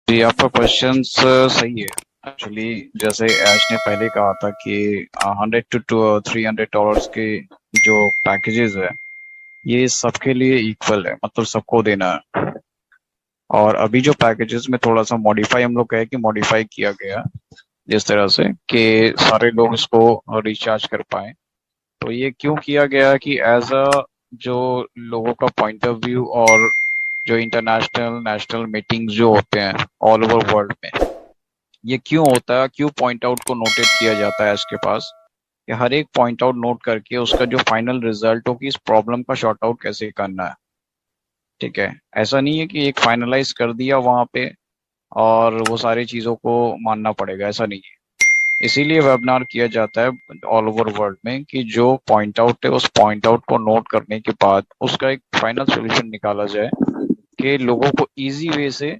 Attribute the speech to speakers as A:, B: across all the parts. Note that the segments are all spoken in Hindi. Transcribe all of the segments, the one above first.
A: जी, आपका क्वेश्चन सही है। एक्चुअली जैसे ऐश ने पहले कहा था कि 100 to $300 के जो पैकेजेस है ये सबके लिए इक्वल है, मतलब सबको देना है। और अभी जो पैकेजेस में थोड़ा सा मॉडिफाई, हम लोग कहे कि मॉडिफाई किया गया है, जिस तरह से कि सारे लोग इसको रिचार्ज कर पाए। तो ये क्यों किया गया है कि एज अ जो लोगों का पॉइंट ऑफ व्यू, और जो इंटरनेशनल नेशनल मीटिंग्स जो होते हैं ऑल ओवर वर्ल्ड में, ये क्यों होता है, क्यों पॉइंट आउट को नोटेट किया जाता है इसके पास, कि हर एक पॉइंट आउट नोट करके उसका जो फाइनल रिजल्ट हो कि इस प्रॉब्लम का शॉर्ट आउट कैसे करना है। ठीक है, ऐसा नहीं है कि एक फाइनलाइज कर दिया वहां पे और वो सारी चीजों को मानना पड़ेगा, ऐसा नहीं है। इसीलिए वेबिनार किया जाता है ऑल ओवर वर्ल्ड में कि जो पॉइंट आउट है उस पॉइंट आउट को नोट करने के बाद उसका एक फाइनल सोल्यूशन निकाला जाए कि लोगों को इजी वे से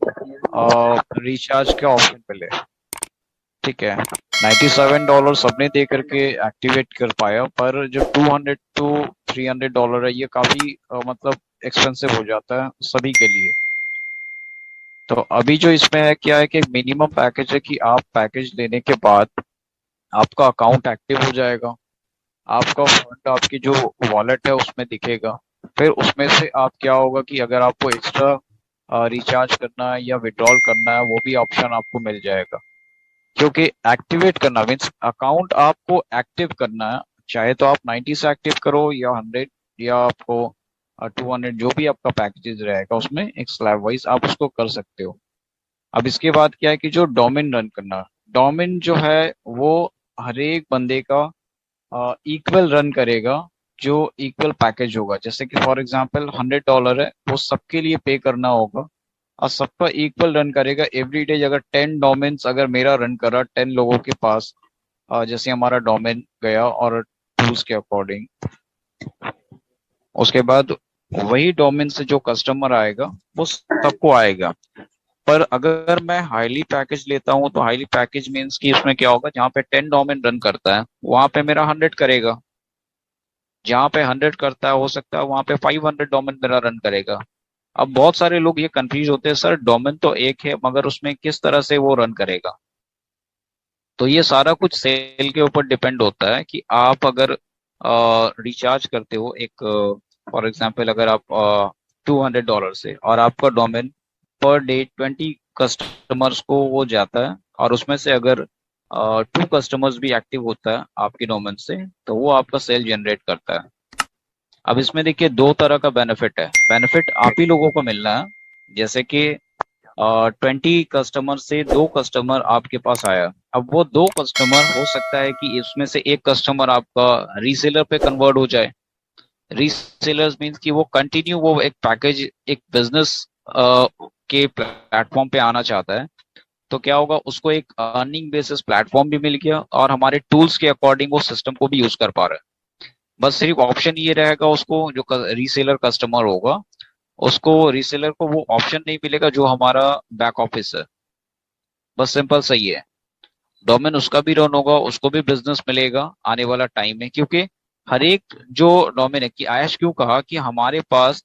A: रिचार्ज का ऑप्शन मिले। ठीक है, $97 सबने दे करके एक्टिवेट कर पाया, पर जो $200 to $300 है ये काफी मतलब एक्सपेंसिव हो जाता है सभी के लिए। तो अभी जो इसमें है क्या है कि मिनिमम पैकेज है कि आप पैकेज लेने के बाद आपका अकाउंट एक्टिव हो जाएगा, आपका फंड आपकी जो वॉलेट है उसमें दिखेगा। फिर उसमें से आप क्या होगा कि अगर आपको एक्स्ट्रा रिचार्ज करना है या विड्रॉल करना है वो भी ऑप्शन आपको मिल जाएगा। क्योंकि एक्टिवेट करना मीन्स अकाउंट आपको एक्टिव करना है, चाहे तो आप 90 से एक्टिव करो या 100 या आपको 200, जो भी आपका पैकेजेस रहेगा उसमें एक स्लैब वाइज आप उसको कर सकते हो। अब इसके बाद क्या है कि जो डोमेन रन करना, डोमेन जो है वो हर एक बंदे का इक्वल रन करेगा, जो इक्वल पैकेज होगा। जैसे कि फॉर एग्जांपल $100 है, वो सबके लिए पे करना होगा और सबका इक्वल रन करेगा एवरी डे। अगर 10 डोमेन्स अगर मेरा रन करा 10 लोगों के पास, जैसे हमारा डोमेन गया और टूल्स के अकॉर्डिंग, उसके बाद वही डोमेन से जो कस्टमर आएगा वो सबको आएगा। पर अगर मैं हाईली पैकेज लेता हूँ तो हाईली पैकेज मीन्स कि उसमें क्या होगा, जहाँ पे 10 डोमेन रन करता है वहां पे मेरा 100 करेगा, जहाँ पे 100 करता है हो सकता है वहां पे 500 डोमेन मेरा रन करेगा। अब बहुत सारे लोग ये कंफ्यूज होते हैं, सर डोमेन तो एक है मगर उसमें किस तरह से वो रन करेगा। तो ये सारा कुछ सेल के ऊपर डिपेंड होता है कि आप अगर रिचार्ज करते हो एक, फॉर एग्जांपल अगर आप $200 से और आपका डोमेन पर डे 20 कस्टमर्स को वो जाता है, और उसमें से अगर 2 कस्टमर्स भी एक्टिव होता है आपके डोमेन से, तो वो आपका सेल जनरेट करता है। अब इसमें देखिए दो तरह का बेनिफिट है। बेनिफिट आप ही लोगों को मिलना है, जैसे कि 20 कस्टमर से 2 कस्टमर आपके पास आया। अब वो 2 कस्टमर हो सकता है कि इसमें से एक कस्टमर आपका रीसेलर पे कन्वर्ट हो जाए। रीसेलर्स मीन्स कि वो कंटिन्यू वो एक पैकेज एक बिजनेस के प्लेटफॉर्म पे आना चाहता है। तो क्या होगा, उसको एक अर्निंग बेसिस प्लेटफॉर्म भी मिल गया और हमारे टूल्स के अकॉर्डिंग वो सिस्टम को भी यूज कर पा रहा है। बस सिर्फ ऑप्शन ये रहेगा, उसको जो रीसेलर कस्टमर होगा उसको रीसेलर को वो ऑप्शन नहीं मिलेगा जो हमारा बैक ऑफिस है। बस सिंपल सही है, डोमेन उसका भी रन होगा, उसको भी बिजनेस मिलेगा आने वाला टाइम में। क्योंकि हर एक जो डोमेन है, कि आयश क्यों कहा कि हमारे पास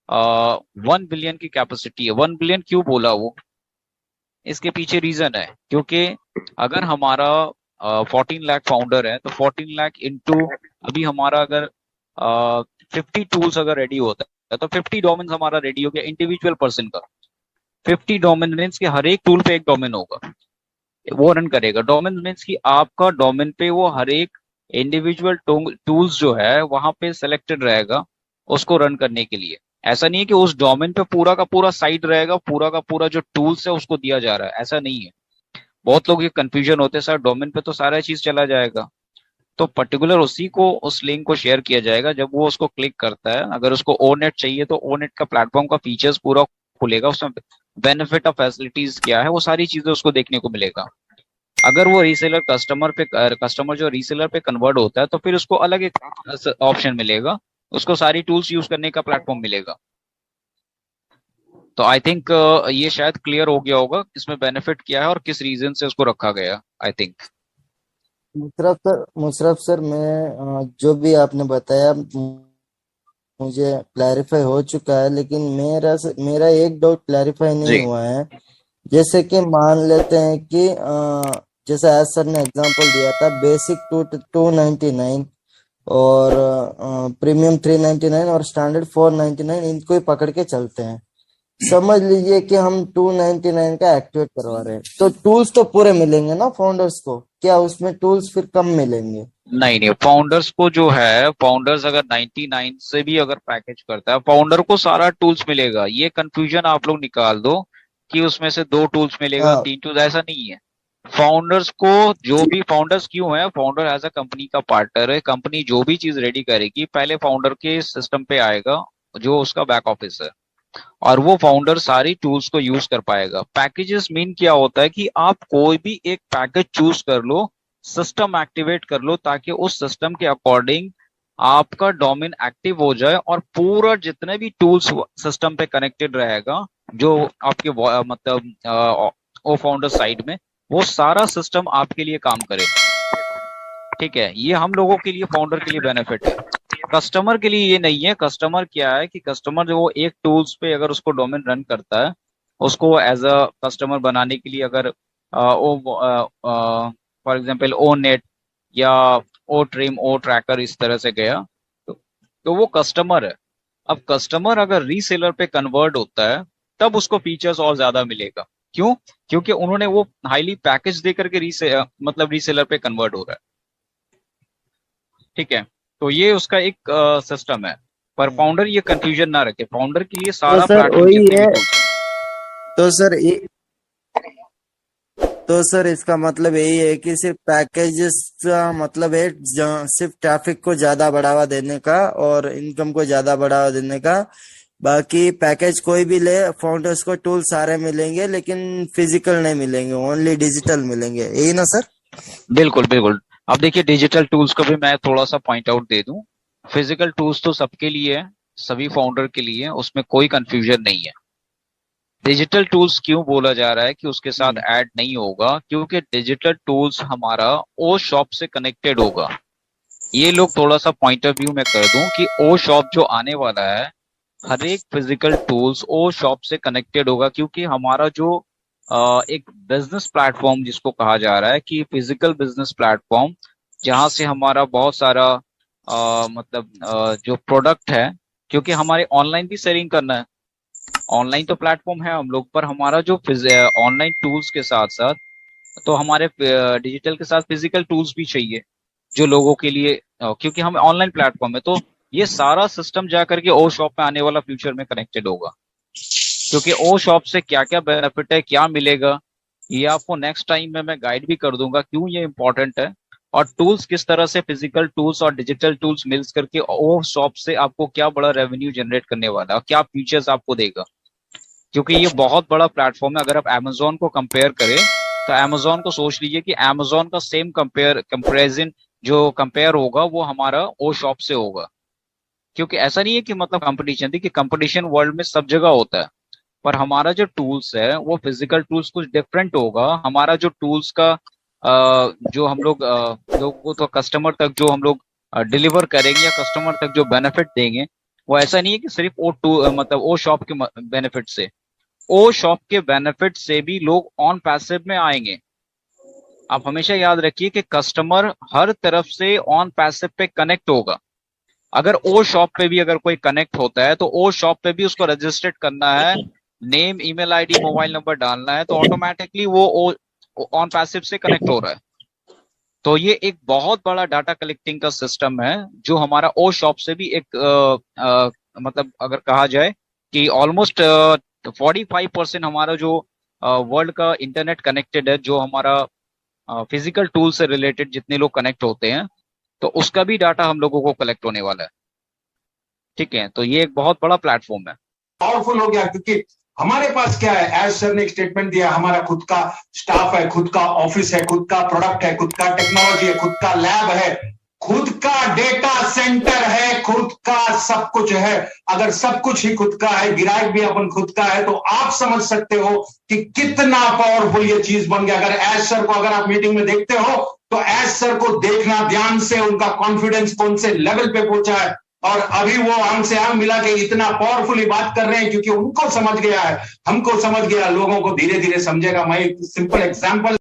A: 1 बिलियन की कैपेसिटी है। 1 बिलियन क्यों बोला वो, इसके पीछे रीजन है क्योंकि अगर हमारा 14 लाख फाउंडर है तो 14 लाख इंटू, अभी हमारा अगर 50 टूल्स अगर रेडी होता है तो 50 डोमेन हमारा रेडी हो गया इंडिविजुअल पर्सन का। 50 डोमेन मीन्स कि हर एक टूल पे एक डोमेन होगा, वो रन करेगा। डोमेन मीन्स कि आपका डोमेन पे वो हर एक इंडिविजुअल टूल्स जो है वहां पे सिलेक्टेड रहेगा उसको रन करने के लिए। ऐसा नहीं है कि उस डोमेन पे पूरा का पूरा साइट रहेगा, पूरा का पूरा जो टूल्स है उसको दिया जा रहा है, ऐसा नहीं है। बहुत लोग ये कंफ्यूजन होते हैं, सर डोमेन पे तो सारा चीज चला जाएगा। तो पर्टिकुलर उसी को उस लिंक को शेयर किया जाएगा, जब वो उसको क्लिक करता है अगर उसको ओ नेट चाहिए तो ओ नेट का प्लेटफॉर्म का फीचर्स पूरा खुलेगा, उसमें बेनिफिट ऑफ फैसिलिटीज क्या है वो सारी चीजें उसको देखने को मिलेगा। अगर वो रीसेलर कस्टमर जो रीसेलर पे कन्वर्ट होता है तो फिर उसको अलग एक ऑप्शन मिलेगा, उसको सारी टूल्स यूज करने का प्लेटफॉर्म मिलेगा। तो आई थिंक ये शायद क्लियर हो गया होगा इसमें बेनिफिट क्या है और किस रीजन से उसको रखा गया, आई थिंक।
B: मुशरफ सर, मैं जो भी आपने बताया मुझे क्लैरिफाई हो चुका है, लेकिन मेरा एक डाउट क्लैरिफाई नहीं
A: जी।
B: हुआ है जैसे कि मान लेते हैं कि जैसे आज सर ने एग्जांपल दिया था, बेसिक 299 और प्रीमियम 399 और स्टैंडर्ड 499, इनको ही पकड़ के चलते हैं। समझ लीजिए कि हम 299 का एक्टिवेट करवा रहे हैं, तो टूल्स तो पूरे मिलेंगे ना फाउंडर्स को, क्या उसमें टूल्स फिर कम मिलेंगे?
A: नहीं नहीं, फाउंडर्स को जो है, फाउंडर्स अगर 99 से भी अगर पैकेज करता है, फाउंडर को सारा टूल्स मिलेगा। ये कंफ्यूजन आप लोग निकाल दो कि उसमें से 2 टूल्स मिलेगा,
B: हाँ
A: 3 टूल्स, ऐसा नहीं है। फाउंडर्स को, जो भी फाउंडर्स क्यों है, फाउंडर एज अ कंपनी का पार्टनर है। कंपनी जो भी चीज रेडी करेगी पहले फाउंडर के सिस्टम पे आएगा, जो उसका बैक ऑफिस है, और वो फाउंडर सारी टूल्स को यूज कर पाएगा। पैकेजेस मीन क्या होता है कि आप कोई भी एक पैकेज चूज कर लो, सिस्टम एक्टिवेट कर लो, ताकि उस सिस्टम के अकॉर्डिंग आपका डोमेन एक्टिव हो जाए, और पूरा जितने भी टूल्स सिस्टम पे कनेक्टेड रहेगा, जो आपके मतलब वो फाउंडर साइड में, वो सारा सिस्टम आपके लिए काम करे। ठीक है, ये हम लोगों के लिए, फाउंडर के लिए बेनिफिट है। कस्टमर के लिए ये नहीं है। कस्टमर क्या है कि कस्टमर जो वो एक टूल्स पे अगर उसको डोमेन रन करता है, उसको एज अ कस्टमर बनाने के लिए अगर वो फॉर एग्जांपल ओ नेट या ओ ट्रिम, ओ ट्रैकर इस तरह से गया, तो वो कस्टमर है। अब कस्टमर अगर रीसेलर पे कन्वर्ट होता है, तब उसको फीचर्स और ज्यादा मिलेगा। क्यों? क्योंकि उन्होंने वो हाईली पैकेज दे करके मतलब रीसेलर पे कन्वर्ट हो रहा है। ठीक है, तो ये उसका एक सिस्टम है। पर फाउंडर ये कंफ्यूजन ना रखे, फाउंडर के लिए
B: तो
A: सारा
B: सर
A: प्लेटफॉर्म
B: वही
A: जितने भी
B: है।
A: टूल्स हैं।
B: तो सर ये तो सर इसका मतलब यही है कि सिर्फ पैकेजेस का मतलब है सिर्फ ट्रैफिक को ज्यादा बढ़ावा देने का और इनकम को ज्यादा बढ़ावा देने का। बाकी पैकेज कोई भी ले, फाउंडर्स को टूल सारे मिलेंगे लेकिन फिजिकल नहीं मिलेंगे, ओनली डिजिटल मिलेंगे, यही ना सर?
A: बिल्कुल बिल्कुल। अब देखिए, डिजिटल टूल्स को भी मैं थोड़ा सा पॉइंट आउट दे दूं। फिजिकल टूल्स तो सबके लिए है, सभी फाउंडर के लिए है, उसमें कोई कंफ्यूजन नहीं है। डिजिटल टूल्स क्यों बोला जा रहा है कि उसके साथ
B: हम्म।
A: ऐड नहीं होगा? क्योंकि डिजिटल टूल्स हमारा ओ शॉप से कनेक्टेड होगा। ये लोग थोड़ा सा पॉइंट ऑफ व्यू में कर दूं कि ओ शॉप जो आने वाला है, हर एक फिजिकल टूल्स ओ शॉप से कनेक्टेड होगा। क्योंकि हमारा जो एक बिजनेस प्लेटफॉर्म जिसको कहा जा रहा है कि फिजिकल बिजनेस प्लेटफॉर्म, जहां से हमारा बहुत सारा मतलब जो प्रोडक्ट है, क्योंकि हमारे ऑनलाइन भी सेलिंग करना है। ऑनलाइन तो प्लेटफॉर्म है हम लोग, पर हमारा जो ऑनलाइन टूल्स के साथ साथ, तो हमारे डिजिटल के साथ फिजिकल टूल्स भी चाहिए, जो लोगों के लिए क्योंकि हम ऑनलाइन प्लेटफॉर्म है, तो ये सारा सिस्टम जा करके ओ शॉप में आने वाला फ्यूचर में कनेक्टेड होगा। क्योंकि ओ शॉप से क्या क्या बेनिफिट है, क्या मिलेगा, ये आपको नेक्स्ट टाइम में मैं गाइड भी कर दूंगा क्यों ये इंपॉर्टेंट है। और टूल्स किस तरह से, फिजिकल टूल्स और डिजिटल टूल्स मिल्स करके ओ शॉप से आपको क्या बड़ा रेवेन्यू जनरेट करने वाला है, और क्या फीचर्स आपको देगा। क्योंकि ये बहुत बड़ा प्लेटफॉर्म है। अगर आप Amazon को कंपेयर करें, तो Amazon को सोच लीजिए कि Amazon का सेम कंपेरिजन जो कंपेयर होगा, वो हमारा ओ शॉप से होगा। क्योंकि ऐसा नहीं है कि मतलब कंपटीशन, देखिए कंपटीशन वर्ल्ड में सब जगह होता है, पर हमारा जो टूल्स है वो फिजिकल टूल्स कुछ डिफरेंट होगा। हमारा जो टूल्स का जो हम लोग लोगों तो कस्टमर तक जो हम लोग डिलीवर करेंगे, या कस्टमर तक जो बेनिफिट देंगे, वो ऐसा नहीं है कि सिर्फ ओ टू मतलब ओ शॉप के बेनिफिट से। ओ शॉप के बेनिफिट से भी लोग ऑन पैसिव में आएंगे। आप हमेशा याद रखिए कि कस्टमर हर तरफ से ऑन पैसिव पे कनेक्ट होगा। अगर ओ शॉप पे भी अगर कोई कनेक्ट होता है, तो ओ शॉप पे भी उसको रजिस्टर्ड करना है, name, email ID, mobile number डालना है, तो ऑटोमेटिकली वो ऑन पैसिव से कनेक्ट हो रहा है। तो ये एक बहुत बड़ा डाटा कलेक्टिंग का सिस्टम है, जो हमारा ओ शॉप से भी एक मतलब अगर कहा जाए कि ऑलमोस्ट 45% हमारा जो वर्ल्ड का इंटरनेट कनेक्टेड है, जो हमारा फिजिकल टूल से रिलेटेड जितने लोग कनेक्ट होते हैं, तो उसका भी डाटा हम लोगों को कलेक्ट होने वाला है। ठीक है, तो ये एक बहुत बड़ा प्लेटफॉर्म है।
C: पावरफुल हो गया, क्योंकि हमारे पास क्या है, एज सर ने एक स्टेटमेंट दिया, हमारा खुद का स्टाफ है, खुद का ऑफिस है, खुद का प्रोडक्ट है, खुद का टेक्नोलॉजी है, खुद का लैब है, खुद का डेटा सेंटर है, खुद का सब कुछ है। अगर सब कुछ ही खुद का है, गिराक भी अपन खुद का है, तो आप समझ सकते हो कि कितना पावरफुल ये चीज बन गया। अगर एज सर को अगर आप मीटिंग में देखते हो, तो एज सर को देखना ध्यान से, उनका कॉन्फिडेंस कौन से लेवल पे पहुंचा है, और अभी वो आंख से आंख मिला के इतना पावरफुली बात कर रहे हैं, क्योंकि उनको समझ गया है, हमको समझ गया, लोगों को धीरे धीरे समझेगा। मैं एक सिंपल एग्जांपल